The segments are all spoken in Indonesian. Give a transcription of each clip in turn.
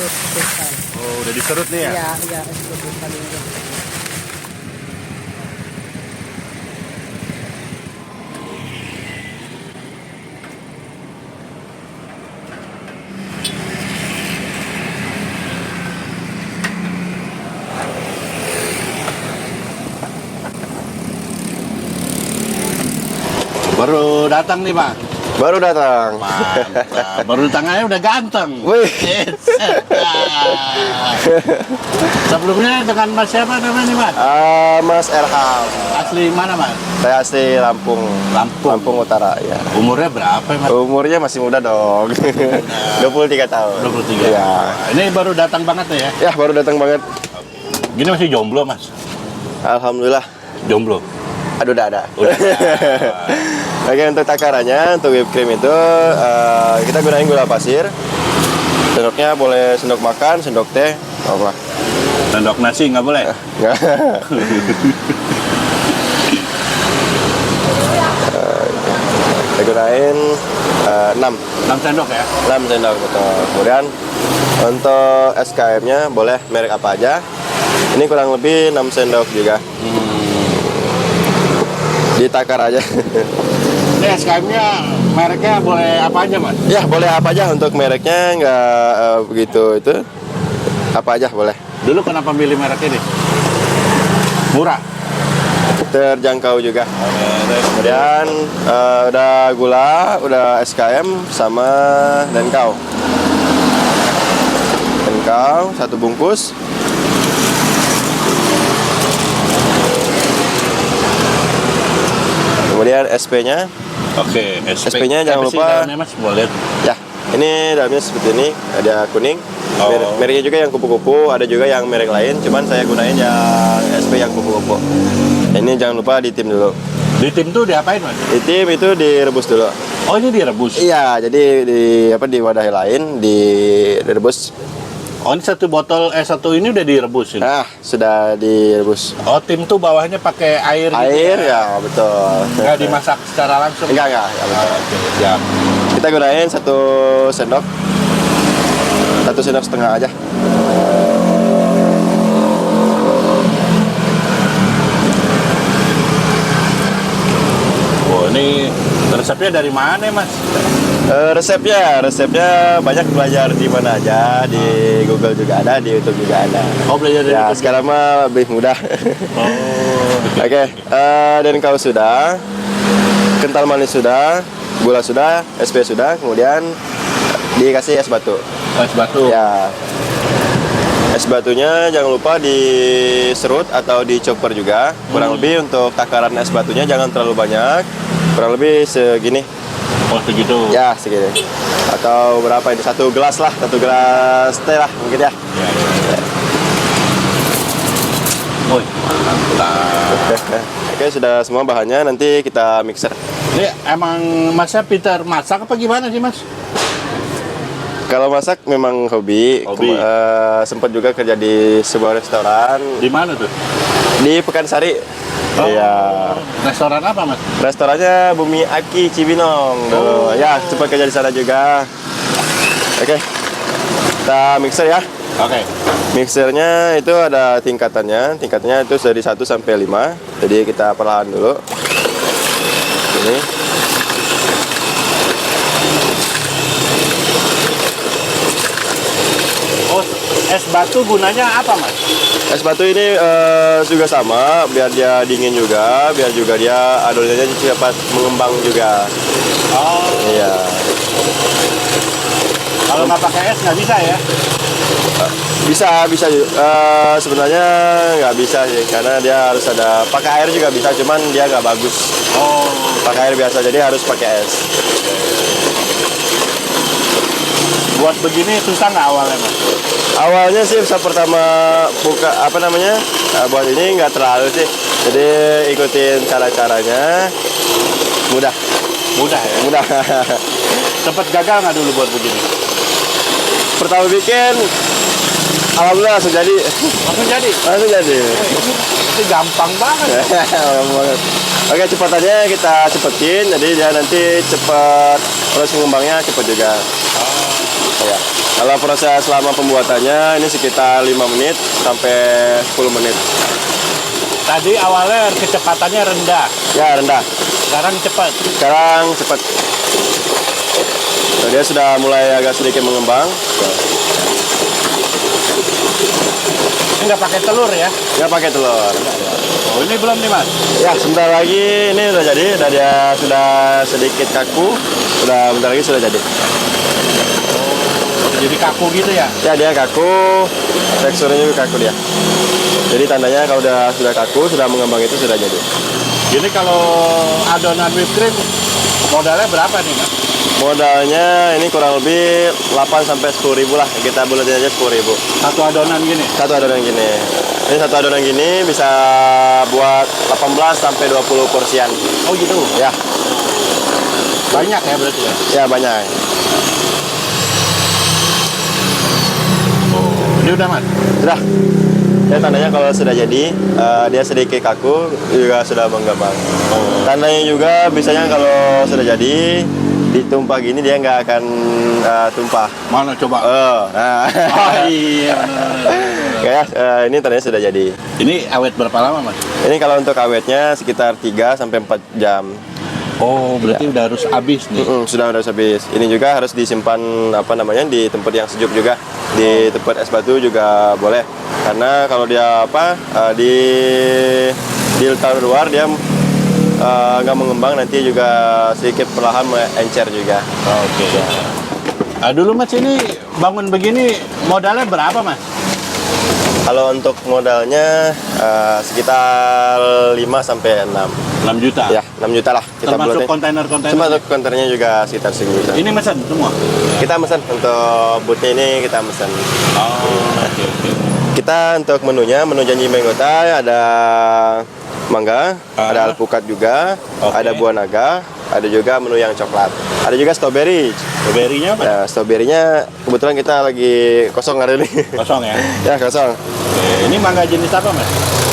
serut spesial. Oh, udah diserut nih ya? Iya, iya, es spesial ini. Baru datang nih, Pak. Baru datang. Mantap. Baru datang aja udah ganteng. Wih. Sebelumnya dengan Mas siapa namanya nih, Mas? Mas Erham. Asli mana, Mas? Saya asli Lampung. Lampung Utara, ya. Umurnya berapa, Mas? Umurnya masih muda dong. 23 tahun. 23. Ya. Ini baru datang banget ya? Ya, baru datang banget. Gini masih jomblo, Mas? Alhamdulillah. Jomblo? Aduh, udah ada. Udah. Oke, untuk takarannya, untuk whipped cream itu kita gunain gula pasir. Sendoknya boleh sendok makan, sendok teh, apa? Sendok nasi nggak boleh? Nggak. Kita gunain 6 sendok ya? 6 sendok, betul. Kemudian untuk SKM-nya boleh merek apa aja. Ini kurang lebih 6 sendok juga. Ditakar aja. Ini SKM-nya mereknya boleh apa aja, Mas? Ya, boleh apa aja untuk mereknya, nggak begitu itu. Apa aja boleh. Dulu kenapa milih merek ini? Murah? Terjangkau juga. Kemudian udah gula, udah SKM sama Denkau. Denkau 1 bungkus. Kemudian SP-nya. Oke, SP-nya jangan lupa. Dalamnya, Mas, boleh. Ya, ini dalamnya seperti ini, ada kuning. Oh. Mereknya juga yang kupu-kupu, ada juga yang merek lain. Cuman saya gunain yang SP yang kupu-kupu. Ini jangan lupa ditim dulu. Ditim tuh diapain, Mas? Ditim itu direbus dulu. Oh, ini direbus? Iya, jadi di wadah lain direbus. Oh, ini satu ini udah direbus ini? Nah, sudah direbus. Oh, tim tuh bawahnya pakai air Air gitu ya, betul. Nggak dimasak secara langsung? Enggak, ya, betul. Oke, siap. Kita gunain 1 sendok. 1,5 sendok aja. Oh, ini resepnya dari mana, Mas? Resepnya banyak belajar di mana aja, di Google juga ada, di YouTube juga ada. Oh, belajar dari Ya, YouTube. sekarang mah lebih mudah. Oh, Oke, dan kau sudah, kental manis sudah, gula sudah, SP sudah, kemudian dikasih es batu. es batu. Ya, es batunya jangan lupa diserut atau dicoper juga. Kurang lebih untuk takaran es batunya jangan terlalu banyak, kurang lebih segini. Oh, segitu. Ya, segini. Atau berapa ini? 1 gelas lah, 1 gelas teh lah mungkin ya. Woi, mantap. Oke, sudah semua bahannya, nanti kita mixer. Ini emang Masnya pintar masak apa gimana sih, Mas? Kalau masak memang hobi. Hobi. Sempat juga kerja di sebuah restoran Di mana tuh? di Pekansari. Oh, Iya. restoran apa, Mas? Restorannya Bumi Aki Cibinong dulu. Ya, sempat kerja di sana juga. Oke. Kita mixer ya. Oke. Mixernya itu ada tingkatannya. Tingkatannya itu dari 1 sampai 5. Jadi kita perlahan dulu. Ini. Oh, es batu gunanya apa, Mas? Es batu ini juga sama, biar dia dingin juga, biar juga dia adonannya cepat mengembang juga. Oh, Iya. kalau nggak pakai es nggak bisa ya? Bisa. Sebenarnya nggak bisa sih, karena dia harus ada pakai air juga bisa, cuman dia nggak bagus. Oh, Pakai air biasa, jadi harus pakai es. buat begini susah nggak awalnya, Mas? Awalnya sih saat pertama buka buat ini nggak terlalu sih. Jadi ikutin cara-caranya, mudah. Mudah ya? Mudah. Sempet gagal nggak dulu buat begini? Pertama bikin, alhamdulillah langsung jadi. Langsung jadi? Langsung jadi. Itu gampang banget. Oke, cepatannya kita cepetin, jadi dia nanti cepet Proses pengembangnya cepat juga. Ya. Kalau proses selama pembuatannya ini sekitar 5 menit sampai 10 menit. Tadi awalnya kecepatannya rendah, Ya, rendah. sekarang cepat. Sekarang cepat. Nah, dia sudah mulai agak sedikit mengembang. Ini nggak pakai telur ya? Ya, pakai telur. Oh, ini belum nih Mas? Ya, sebentar lagi ini udah jadi. Dia sudah sedikit kaku. Bentar lagi sudah jadi. Jadi kaku gitu ya? Ya, dia kaku. Teksturnya juga kaku dia. Jadi tandanya kalau sudah kaku, sudah mengembang itu sudah jadi. Ini kalau adonan whipped cream modalnya berapa nih Mas? Modalnya ini kurang lebih 8 sampai 10 ribu lah. Kita bulatin aja 10 ribu. Satu adonan gini? Satu adonan gini. Ini satu adonan gini bisa buat 18 sampai 20 porsian. Oh gitu? Ya, Banyak ya berarti ya? ya banyak. Ini udah Mas? Sudah. Ya, tandanya kalau sudah jadi, dia sedikit kaku, juga sudah mengembang. Tandanya juga biasanya kalau sudah jadi, ditumpah gini dia nggak akan tumpah. Mana coba? Nah. Oh iya, benar. Ini tandanya sudah jadi. Ini awet berapa lama Mas? Ini kalau untuk awetnya sekitar 3 sampai 4 jam. Oh, berarti udah harus habis nih. Sudah habis. Ini juga harus disimpan di tempat yang sejuk juga. Di tempat es batu juga boleh. Karena kalau dia di luar dia nggak mengembang, nanti juga sedikit perlahan encer juga. Oke. Dulu Mas ini bangun begini modalnya berapa Mas? Kalau untuk modalnya sekitar 5 sampai 6. 6 juta? Ya, 6 juta lah. Termasuk buatin. kontainer-kontainer? Termasuk kontainernya juga sekitar segitu. Ini mesen semua? Kita pesan untuk bootnya ini, kita pesan. Oh, oke. Kita untuk menu janji menggota ada mangga, ada alpukat juga, ada buah naga, ada juga menu yang coklat. Ada juga strawberry. Strawberry-nya apa? Ya, strawberry-nya kebetulan kita lagi kosong hari ini. Kosong ya? Ya, kosong. Oke. Ini mangga jenis apa Mas?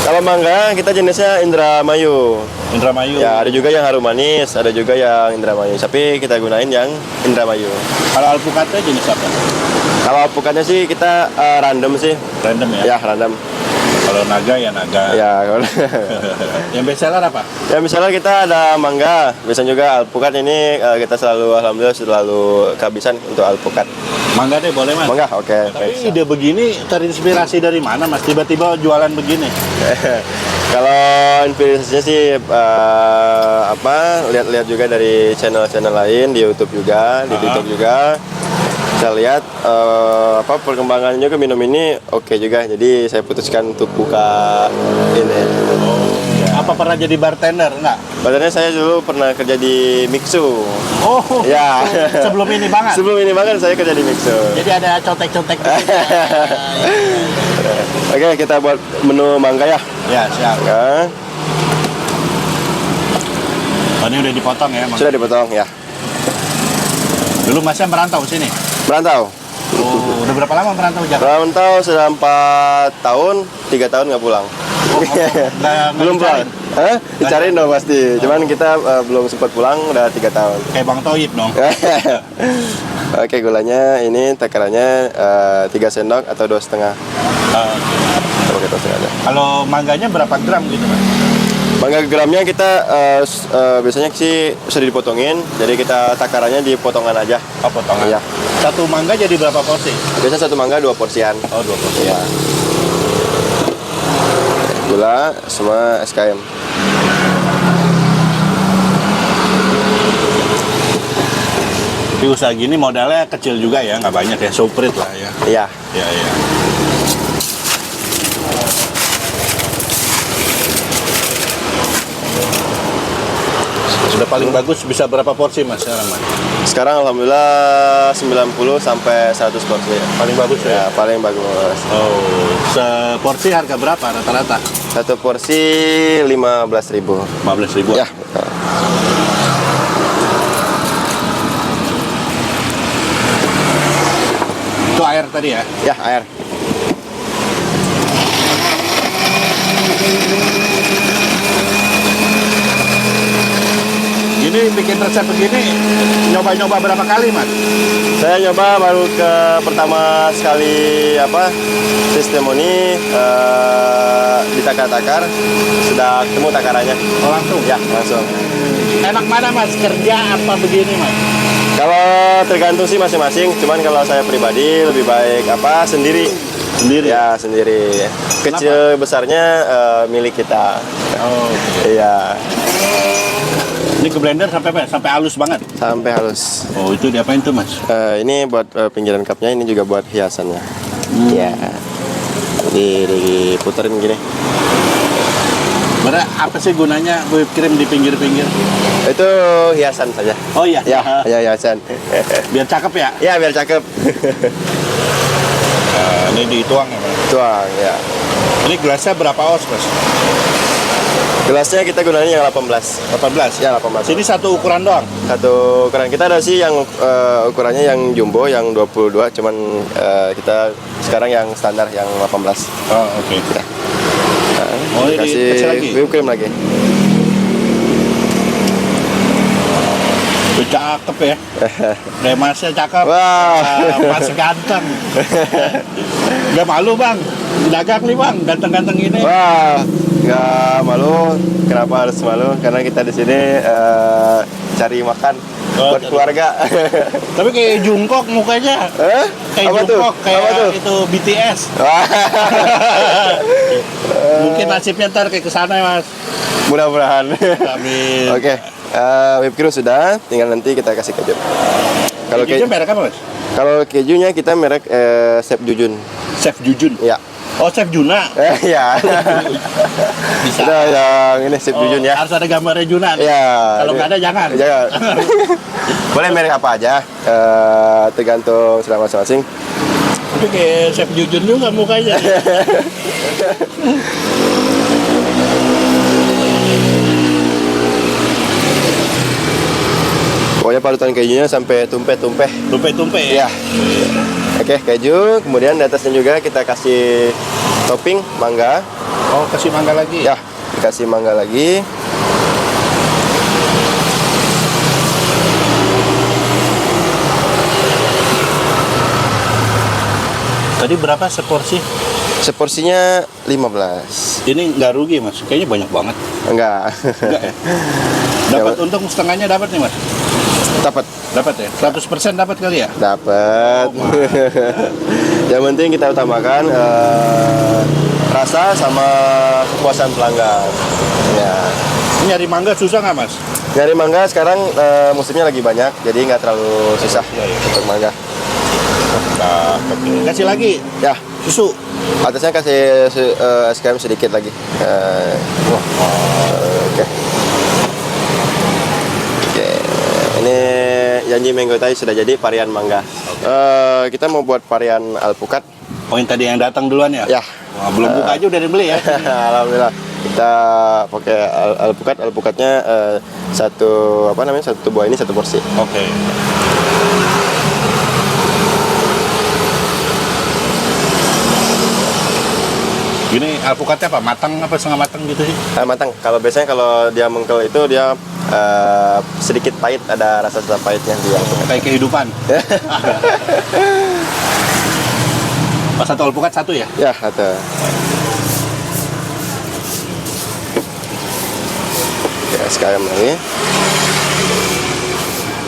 Kalau mangga kita jenisnya Indramayu. Indramayu. Ya, ada juga yang harum manis, ada juga yang Indramayu. Tapi kita gunain yang Indramayu. Kalau alpukatnya jenis apa? Kalau alpukatnya sih kita random sih. Random ya? Ya, random. Kalau naga ya naga. Ya, Yang best seller apa? ya misalnya kita ada mangga, biasanya juga alpukat ini kita alhamdulillah selalu kehabisan untuk alpukat. Mangga deh boleh Mas? Mangga, oke. Tapi ide begini terinspirasi dari mana Mas? Tiba-tiba jualan begini? Kalau inspirasinya sih lihat-lihat juga dari channel-channel lain di YouTube juga, di TikTok juga. Saya lihat perkembangannya ke minum ini oke juga, jadi saya putuskan untuk buka ini. Apa pernah jadi bartender? Enggak? Bartender saya dulu pernah kerja di Mixu. Oh, Ya. sebelum ini banget? Sebelum ini banget saya kerja di Mixu. Jadi ada contek-contek gitu. Oke, kita buat menu mangga ya. Ya, siap. Ya, Oh, ini udah dipotong ya Mas? sudah dipotong ya. Dulu Masnya merantau sini? Merantau. Oh, udah berapa lama merantau Jakarta? Merantau sudah 4 tahun, 3 tahun nggak pulang. Nggak Belum pulang. dicariin? Dicariin dong pasti. Cuman kita belum sempat pulang, udah 3 tahun. Kayak Bang Toib dong. Oke, gulanya ini takarannya 3 sendok atau 2,5. Coba kita setengah aja. Kalau mangganya berapa gram gitu Mas? Mangga gramnya kita biasanya sih sudah dipotongin, jadi kita takarannya di potongan aja. Oh, potongan. Iya. Satu mangga jadi berapa porsi? Biasanya satu mangga 2 porsian. Oh, 2 porsi. Iya. Gula sama SKM. Tapi usaha gini modalnya kecil juga ya, nggak banyak ya, suprit lah ya. Iya. Iya, iya. Sudah paling bagus bisa berapa porsi Mas sekarang Mas? Sekarang alhamdulillah 90 sampai 100 porsi. Paling bagus Ya, ya? paling bagus. Oh, seporsi harga berapa rata-rata? Satu porsi 15.000. 15.000. Ya. Itu air tadi ya? Ya, air. Ini Ini bikin resep begini nyoba-nyoba berapa kali, Mas? Saya nyoba baru pertama sekali sistem ini ditakar-takar, sudah ketemu takarannya. Oh, langsung? Ya, langsung. Enak mana, Mas? Kerja apa begini, Mas? Kalau tergantung sih masing-masing, cuman kalau saya pribadi lebih baik sendiri. Sendiri? Ya, sendiri. Kecil besarnya milik kita. Oh, iya. Ini ke blender sampai apa? Sampai halus banget? Sampai halus. Oh, itu diapain tuh, Mas? Ini buat pinggiran cupnya, ini juga buat hiasannya. Iya. Diputerin gini. Berarti apa sih gunanya whipped cream di pinggir-pinggir? Itu hiasan saja. Oh iya? Ya, hiasan. Biar cakep ya? Ya, biar cakep. Nah, ini dituang ya, Mas? Tuang, ya. Ini gelasnya berapa oz, Mas? Gelasnya kita gunain yang 18. 18? Ya, 18. Sini satu ukuran doang? Satu ukuran. Kita ada sih yang ukurannya yang jumbo yang 22, cuman kita sekarang yang standar yang 18. Oh, oke. Ya. Oh, ini dikasih kecil lagi? whipped cream lagi. Itu cakep ya. Demasnya cakep. Wah. Mas ganteng. Gak malu, Bang. Dagang nih, Bang. Ganteng-ganteng ini. Wah, nggak malu. Kenapa harus malu? Karena kita di sini cari makan buat cari. keluarga. Tapi kayak Jungkook mukanya. Kayak Apa tuh? Jungkook, kayak Apa tuh? itu BTS. Wah. Mungkin nasibnya ntar kayak kesana ya, Mas. Mudah-mudahan. Amin. Oke, whipped cream sudah, tinggal nanti kita kasih keju. Kalau Kejunya merek apa, Mas? kalau kejunya kita merek Chef Jujun. Chef Jujun. Ya. Oh, Chef Juna. Ya. Bisa. Kita yang ini Chef Jujun ya. Harus ada gambarnya Juna. Ya. Kalau nggak ada jangan. Jangan. Boleh merek apa aja, tergantung selera masing-masing. Tapi kayak Chef Jujun juga mukanya. Pokoknya parutan kejunya sampai tumpeh-tumpeh. Tumpe-tumpe ya. Ya. Oke, keju. Kemudian di atasnya juga kita kasih topping mangga. Oh, kasih mangga lagi. Ya, dikasih mangga lagi. Tadi berapa seporsi? Seporsinya 15. Ini nggak rugi, Mas. Kayaknya banyak banget. Enggak. Enggak ya? Dapat untung setengahnya dapat nih, Mas. Dapat. Dapat ya? 100% dapat kali ya? Dapat. Oh, Yang penting kita utamakan rasa sama kepuasan pelanggan. Ya. Ini nyari mangga susah nggak, Mas? Nyari mangga sekarang musimnya lagi banyak, jadi nggak terlalu susah untuk mangga. Nah, kasih lagi Ya, susu. atasnya kasih es krim sedikit lagi. Oke. Oke. Ini janji mango tadi sudah jadi varian mangga. Kita mau buat varian alpukat. Oh, yang tadi yang datang duluan ya? Ya. Wah, belum buka aja udah dibeli ya? Alhamdulillah. Kita pakai alpukat. Alpukatnya satu buah ini satu porsi. Oke. Ini alpukatnya apa? Matang apa setengah matang gitu sih? Matang. Kalau biasanya kalau dia mengkel itu dia sedikit pahit, ada rasa pahitnya di alpukat. Kayak kehidupan. Pas satu alpukat satu ya? Ya, ada. Ya, sekarang lagi.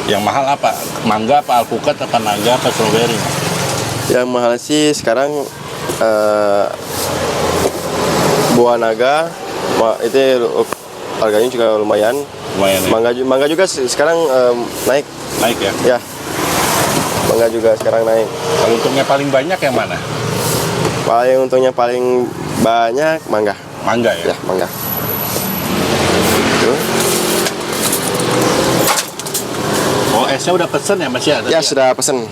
Yang mahal apa? Mangga apa alpukat apa naga apa strawberry? Yang mahal sih sekarang buah naga, itu harganya juga lumayan. Lumayan ya? Mangga juga sekarang naik. Naik ya? Ya, mangga juga sekarang naik. Kalau untungnya paling banyak yang mana? Paling untungnya paling banyak mangga. Mangga ya? Ya, mangga. Itu. Oh, esnya udah pesen ya, Mas ya? Ya, sudah pesen.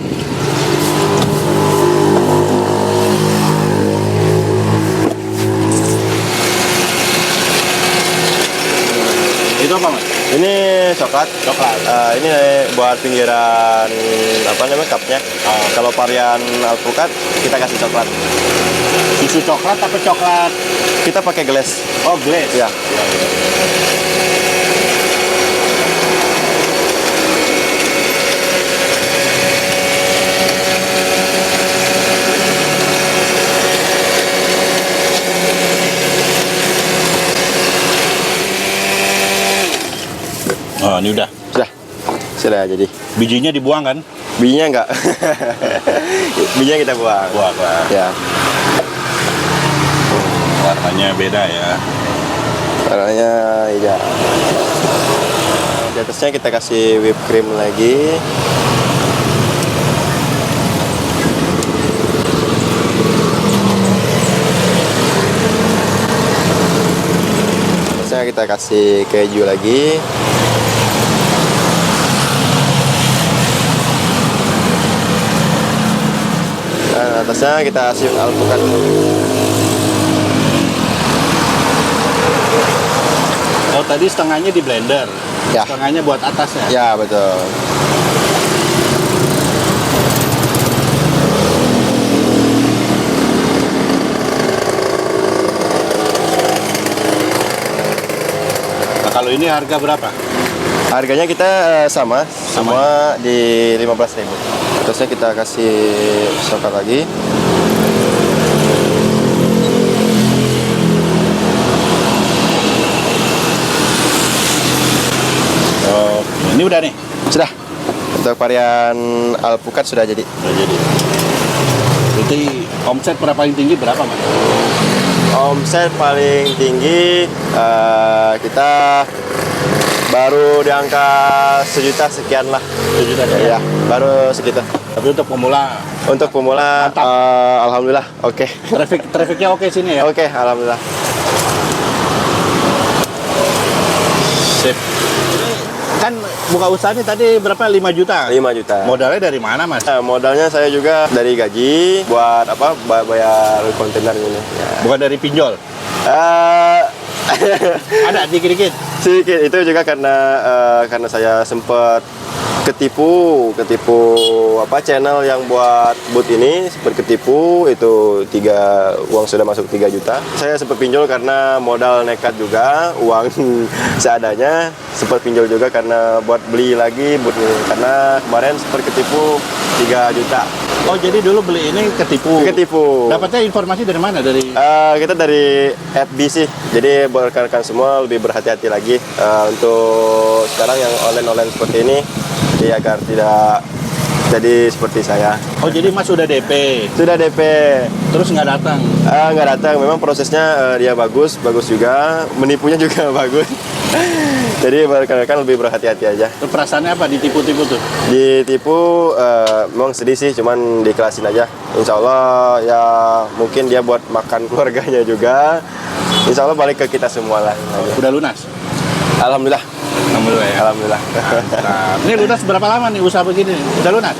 Itu apa, Mas? Ini coklat. Coklat. Ini buat pinggiran cupnya. Kalau varian alpukat kita kasih coklat. Susu coklat apa coklat? Kita pakai glass. Oh, glass. Ya. ini udah. Sudah jadi. Bijinya dibuang kan? Bijinya enggak. Bijinya kita buang. Buang. Ya. Warnanya beda ya. Warnanya hijau. Di atasnya kita kasih whipped cream lagi. Atasnya kita kasih keju lagi. Dan atasnya kita kasih alpukat. Oh, tadi setengahnya di blender. Ya. Setengahnya buat atasnya. Ya, betul. Nah, kalau ini harga berapa? Harganya kita sama di 15.000. Terusnya kita kasih coklat lagi. Oh, ini udah nih. Sudah. Untuk varian alpukat sudah jadi. Udah jadi. Jadi omset paling tinggi berapa, Mas? Omset paling tinggi kita baru di angka 1 juta sekian lah. 1 juta Ya, baru segitu. Tapi untuk pemula, Untuk pemula, alhamdulillah, oke. trafficnya oke sini ya? Oke, alhamdulillah. Sip. Kan buka usahanya tadi berapa? 5 juta? 5 juta. Modalnya dari mana, Mas? Modalnya saya juga dari gaji buat apa? Bayar kontainer ini. Ya. Bukan dari pinjol? Ada dikit-dikit? Sedikit itu juga karena saya sempat ketipu apa channel yang buat boot ini sempat ketipu itu uang sudah masuk 3 juta. Saya sempat pinjol karena modal nekat juga, uang seadanya, sempat pinjol juga karena buat beli lagi boot ini karena kemarin sempat ketipu 3 juta. Oh, jadi dulu beli ini ketipu? Ketipu. Dapatnya informasi dari mana? Dari kita dari FB sih. Jadi buat rekan-rekan semua lebih berhati-hati lagi untuk sekarang yang online seperti ini. Jadi agar tidak jadi seperti saya. Oh, jadi Mas sudah DP? Sudah DP. Terus nggak datang? Nggak datang. Memang prosesnya dia bagus juga. Menipunya juga bagus. Jadi rekan-rekan lebih berhati-hati aja. Itu perasaannya apa ditipu-tipu tuh? Ditipu memang sedih sih, cuman diikhlasin aja. Insya Allah ya mungkin dia buat makan keluarganya juga. Insya Allah balik ke kita semua lah. Udah lunas? Alhamdulillah. Alhamdulillah ya. Alhamdulillah. Nah, ini lunas berapa lama nih usaha begini? Udah lunas?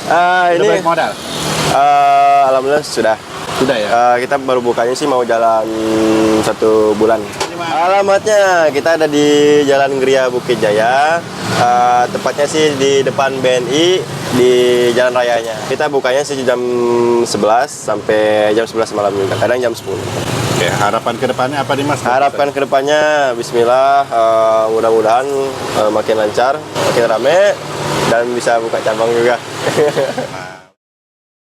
Udah Ini balik modal? alhamdulillah sudah. Sudah ya? Kita baru bukanya sih mau jalan 1 bulan. Alamatnya kita ada di Jalan Gria Bukit Jaya. Tepatnya sih di depan BNI di jalan rayanya. Kita bukanya sih jam 11 sampai jam 11 malam juga. Kadang jam 10. Oke, harapan kedepannya apa nih, Mas? Harapan kedepannya, Bismillah, mudah-mudahan makin lancar, makin rame, dan bisa buka cabang juga.